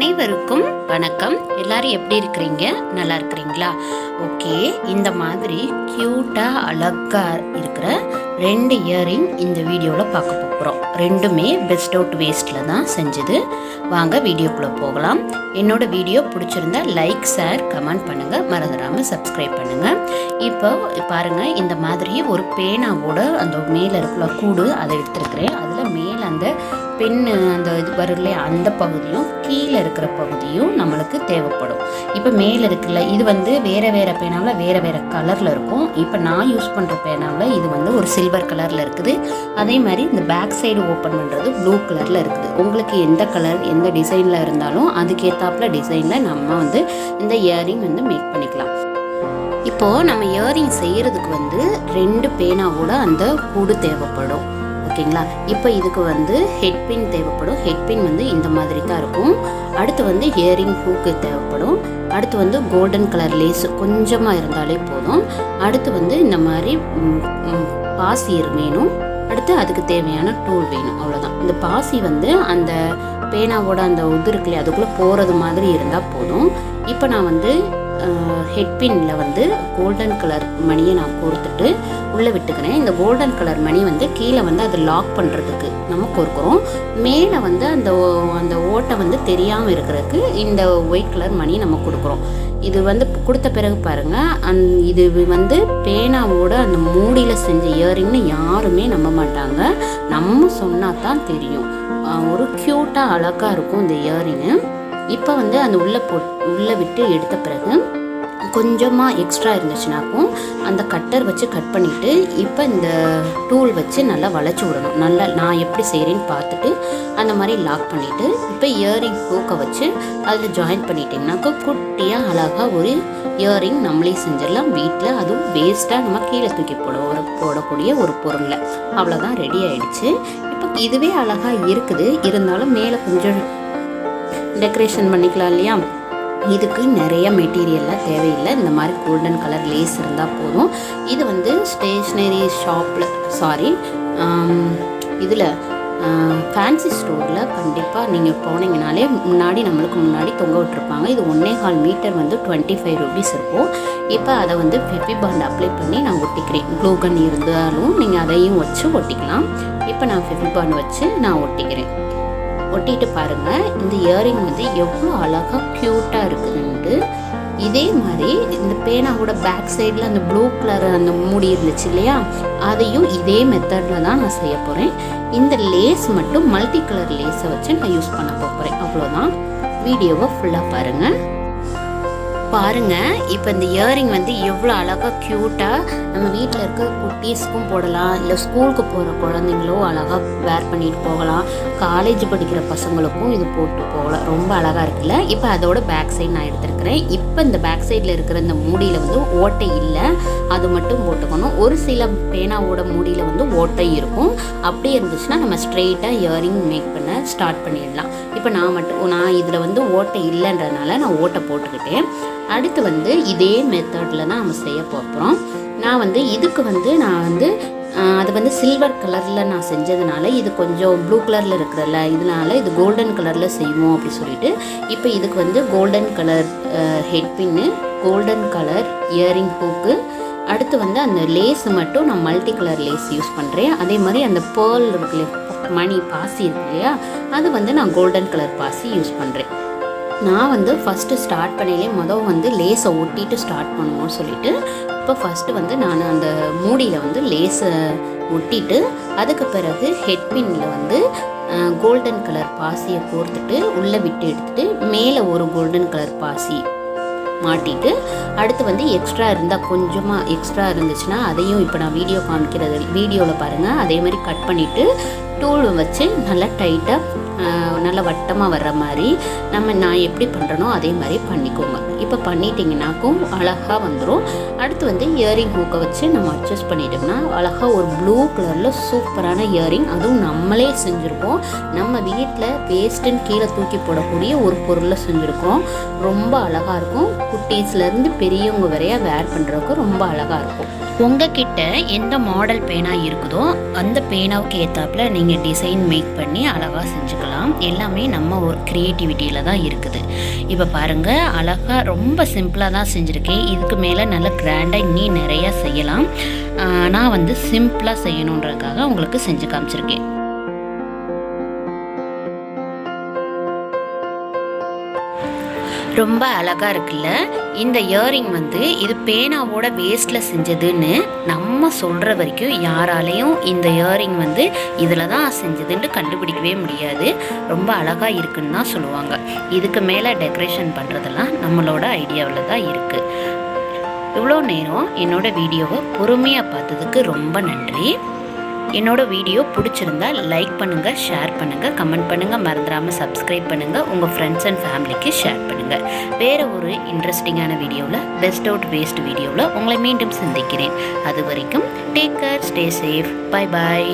அனைவருக்கும் வணக்கம். எல்லாரும் எப்படி இருக்கிறீங்க? நல்லா இருக்கிறீங்களா? ஓகே, இந்த மாதிரி க்யூட்டாக அழகாக இருக்கிற 2 இயரிங் இந்த வீடியோவில் பார்க்க போகிறோம். ரெண்டுமே பெஸ்ட் அவுட் வேஸ்ட்டில் தான் செஞ்சது. வாங்க வீடியோக்குள்ளே போகலாம். என்னோட வீடியோ பிடிச்சிருந்தா லைக், ஷேர், கமெண்ட் பண்ணுங்கள். மறந்துடாமல் சப்ஸ்கிரைப் பண்ணுங்கள். இப்போ பாருங்கள், இந்த மாதிரி ஒரு பேனாவோட அந்த மேலே இருக்கிற கூடு அதை எடுத்துருக்கிறேன். அதில் மேலே அந்த பெண்ணு அந்த இது வரல, அந்த பகுதியும் கீழே இருக்கிற பகுதியும் நம்மளுக்கு தேவைப்படும். இப்போ மேலே இருக்குல்ல, இது வேறு வேறு பேனாவில் வேறு வேறு கலரில் இருக்கும். இப்போ நான் யூஸ் பண்ணுற பேனாவில் இது ஒரு சில்வர் கலரில் இருக்குது. அதே மாதிரி இந்த பேக் சைடு ஓப்பன் பண்ணுறது ப்ளூ கலரில் இருக்குது. உங்களுக்கு எந்த கலர் எந்த டிசைனில் இருந்தாலும் அதுக்கேற்றாப்புல டிசைனில் நம்ம இந்த இயரிங் மேக் பண்ணிக்கலாம். இப்போது நம்ம இயரிங் செய்கிறதுக்கு 2 பேனாவோட அந்த கூடு தேவைப்படும். ஓகேங்களா? இப்போ இதுக்கு ஹெட்பின் தேவைப்படும். ஹெட்பின் இந்த மாதிரி தான் இருக்கும். அடுத்து இயரிங் ஹூக்கு தேவைப்படும். அடுத்து கோல்டன் கலர் லேஸ் கொஞ்சமாக இருந்தாலே போதும். அடுத்து இந்த மாதிரி பாசி வேணும். அடுத்து அதுக்கு தேவையான டூல் வேணும். அவ்வளோதான். இந்த பாசி அந்த பேனாவோட அந்த உதிருக்குள்ளே அதுக்குள்ளே போகிறது மாதிரி இருந்தால் போதும். இப்போ நான் ஹெட்பின்னில் கோல்டன் கலர் மணியை நான் கோர்த்துட்டு உள்ளே விட்டுக்கிறேன். இந்த கோல்டன் கலர் மணி கீழே அதை லாக் பண்ணுறதுக்கு நம்ம கோர்க்குறோம். மேலே அந்த ஓட்டை தெரியாமல் இருக்கிறதுக்கு இந்த ஒயிட் கலர் மணி நம்ம கொடுக்குறோம். இது கொடுத்த பிறகு பாருங்கள், இது பேனாவோட அந்த மூடியில் செஞ்ச இயரிங்னு யாருமே நம்ப மாட்டாங்க. நம்ம சொன்னால் தான் தெரியும். ஒரு க்யூட்டாக அழகாக இருக்கும் இந்த இயரிங்கு. இப்போ அந்த உள்ளே விட்டு எடுத்த பிறகு கொஞ்சமாக எக்ஸ்ட்ரா இருந்துச்சுனாக்கும் அந்த கட்டர் வச்சு கட் பண்ணிவிட்டு இப்போ இந்த டூல் வச்சு நல்லா வளைச்சி விடணும். நல்லா நான் எப்படி செய்கிறேன்னு பார்த்துட்டு அந்த மாதிரி லாக் பண்ணிவிட்டு இப்போ இயரிங் ஹூக்கை வச்சு அதில் ஜாயின் பண்ணிட்டிங்கனாக்கா குட்டியாக அழகாக ஒரு இயரிங் நம்மளே செஞ்சிடலாம் வீட்டில். அதுவும் வேஸ்ட்டாக நம்ம கீழே தூக்கி போடக்கூடிய ஒரு பொருளில். அவ்வளோதான், ரெடி ஆகிடுச்சு. இப்போ இதுவே அழகாக இருக்குது. இருந்தாலும் மேலே கொஞ்சம் டெக்கரேஷன் பண்ணிக்கலாம் இல்லையா? இதுக்கு நிறைய மெட்டீரியல்லாம் தேவையில்லை. இந்த மாதிரி கோல்டன் கலர் லேஸ் இருந்தால் போதும். இது ஸ்டேஷ்னரி ஷாப்பில் இதில் ஃபேன்சி ஸ்டோரில் கண்டிப்பாக நீங்கள் போனீங்கனாலே நம்மளுக்கு முன்னாடி தொங்க விட்டுருப்பாங்க. இது 1.25 மீட்டர் 25 ரூபீஸ் இருக்கும். இப்போ அதை ஃபெவி பாண்ட் அப்ளை பண்ணி நான் ஒட்டிக்கிறேன். க்ளூகன் இருந்தாலும் நீங்கள் அதையும் வச்சு ஒட்டிக்கலாம். இப்போ நான் ஃபெவி பாண்ட் வச்சு நான் ஒட்டிக்கிறேன். ஒட்டிட்டு பாருங்கள், இந்த இயரிங் எவ்வளோ அழகாக க்யூட்டாக இருக்குதுன்ட்டு. இதே மாதிரி இந்த பேனாவோட பேக் சைடில் அந்த ப்ளூ கலர் அந்த மூடி இருந்துச்சு இல்லையா, அதையும் இதே மெத்தடில் தான் நான் செய்ய போகிறேன். இந்த லேஸ் மட்டும் மல்டி கலர் லேஸை வச்சு நான் யூஸ் பண்ண போகிறேன். அவ்வளோதான். வீடியோவை ஃபுல்லாக பாருங்கள். இப்போ இந்த இயரிங் எவ்வளோ அழகாக க்யூட்டாக நம்ம வீட்டில் இருக்க குட்டீஸ்க்கும் போடலாம், இல்லை ஸ்கூலுக்கு போகிற குழந்தைங்களும் அழகாக வேர் பண்ணிட்டு போகலாம். காலேஜ் படிக்கிற பசங்களுக்கும் இது போட்டு போகலாம். ரொம்ப அழகாக இருக்குல்ல? இப்போ அதோட பேக் சைடு நான் எடுத்துருக்கிறேன். இப்போ இந்த பேக் சைடில் இருக்கிற இந்த மூடியில் ஓட்டை இல்லை, அது மட்டும் போட்டுக்கணும். ஒரு சில பேனாவோட மூடியில் ஓட்டை இருக்கும். அப்படியே இருந்துச்சுன்னா நம்ம ஸ்ட்ரெயிட்டாக இயரிங் மேக் பண்ண ஸ்டார்ட் பண்ணிடலாம். இப்போ நான் இதில் ஓட்டை இல்லைன்றதுனால நான் ஓட்டை போட்டுக்கிட்டேன். அடுத்து இதே மெத்தடில் தான் நம்ம செய்ய போகிறோம். நான் இதுக்கு நான் அது சில்வர் கலரில் நான் செஞ்சதுனால இது கொஞ்சம் ப்ளூ கலரில் இருக்கிறல்ல, இதனால இது கோல்டன் கலரில் செய்வோம் அப்படி சொல்லிட்டு இப்போ இதுக்கு கோல்டன் கலர் ஹெட்பின்னு, கோல்டன் கலர் இயரிங் ஹூக்கு, அடுத்து அந்த லேஸ் மட்டும் நான் மல்டி கலர் லேஸ் யூஸ் பண்ணுறேன். அதே மாதிரி அந்த பேர்ல் இருக்கு மணி பாசி இருக்கு இல்லையா, அது நான் கோல்டன் கலர் பாசி யூஸ் பண்ணுறேன். நான் ஃபஸ்ட்டு ஸ்டார்ட் பண்ணையிலே லேஸை ஒட்டிட்டு ஸ்டார்ட் பண்ணுவோம்னு சொல்லிட்டு இப்போ ஃபஸ்ட்டு நான் அந்த மூடியில் லேஸை ஒட்டிட்டு அதுக்கு பிறகு ஹெட்பின்னில் கோல்டன் கலர் பாசியை கோர்த்துட்டு உள்ளே விட்டு எடுத்துகிட்டு மேலே ஒரு கோல்டன் கலர் பாசி மாட்டிட்டு அடுத்து எக்ஸ்ட்ரா இருந்தால் கொஞ்சமாக எக்ஸ்ட்ரா இருந்துச்சுன்னா அதையும் இப்போ நான் வீடியோவில் பாருங்கள். அதே மாதிரி கட் பண்ணிவிட்டு டூல் வச்சு நல்லா டைட்டாக நல்லா வட்டமாக வர்ற மாதிரி நான் எப்படி பண்ணுறனோ அதே மாதிரி பண்ணிக்கோங்க. இப்போ பண்ணிட்டீங்கன்னாக்கும் அழகாக வந்துடும். அடுத்து இயரிங் ஹூக்கை வச்சு நம்ம அட்ஜஸ்ட் பண்ணிட்டோம்னா அழகாக ஒரு ப்ளூ கலரில் சூப்பரான இயரிங், அதுவும் நம்மளே செஞ்சுருக்கோம். நம்ம வீட்டில் வேஸ்ட்டுன்னு கீழே தூக்கி போடக்கூடிய ஒரு பொருளை செஞ்சுருக்கோம். ரொம்ப அழகாக இருக்கும். குட்டீஸ்லேருந்து பெரியவங்க வரையா வேர் பண்ணுறதுக்கு ரொம்ப அழகாக இருக்கும். உங்ககிட்ட எந்த மாடல் பேனா இருக்குதோ அந்த பேனாவுக்கு ஏற்றாப்புல நீங்கள் டிசைன் மேக் பண்ணி அழகாக செஞ்சுக்கலாம். போடலாம். எல்லாமே நம்ம ஒரு க்ரியேட்டிவிட்டியில் தான் இருக்குது. இப்போ பாருங்கள், அழகாக ரொம்ப சிம்பிளாக தான் செஞ்சுருக்கேன். இதுக்கு மேலே நல்லா கிராண்டாக இன்னி நிறையா செய்யலாம். நான் வந்து சிம்பிளாக செய்யணுன்றதுக்காக உங்களுக்கு செஞ்சு காமிச்சிருக்கேன். ரொம்ப அழகாக இருக்குல்ல. இந்த இயரிங் வந்து இது பேனாவோட வேஸ்ட்டில் செஞ்சதுன்னு நம்ம சொல்கிற வரைக்கும் யாராலையும் இந்த இயரிங் வந்து இதில் தான் செஞ்சதுன்ட்டு கண்டுபிடிக்கவே முடியாது. ரொம்ப அழகாக இருக்குன்னு தான் சொல்லுவாங்க. இதுக்கு மேலே டெக்கரேஷன் பண்ணுறதெல்லாம் நம்மளோட ஐடியாவில் தான் இருக்குது. இவ்வளோ நேரம் என்னோடய வீடியோவை பொறுமையாக பார்த்ததுக்கு ரொம்ப நன்றி. என்னோடய வீடியோ பிடிச்சிருந்தா லைக் பண்ணுங்கள், ஷேர் பண்ணுங்கள், கமெண்ட் பண்ணுங்கள், மறந்துடாமல் சப்ஸ்கிரைப் பண்ணுங்கள், உங்கள் ஃப்ரெண்ட்ஸ் அண்ட் ஃபேமிலிக்கு ஷேர் பண்ணுங்கள். வேறு ஒரு இன்ட்ரெஸ்டிங்கான வீடியோவில், பெஸ்ட் அவுட் வேஸ்ட் வீடியோவில் உங்களை மீண்டும் சந்திக்கிறேன். அது வரைக்கும் take care, stay safe, bye bye.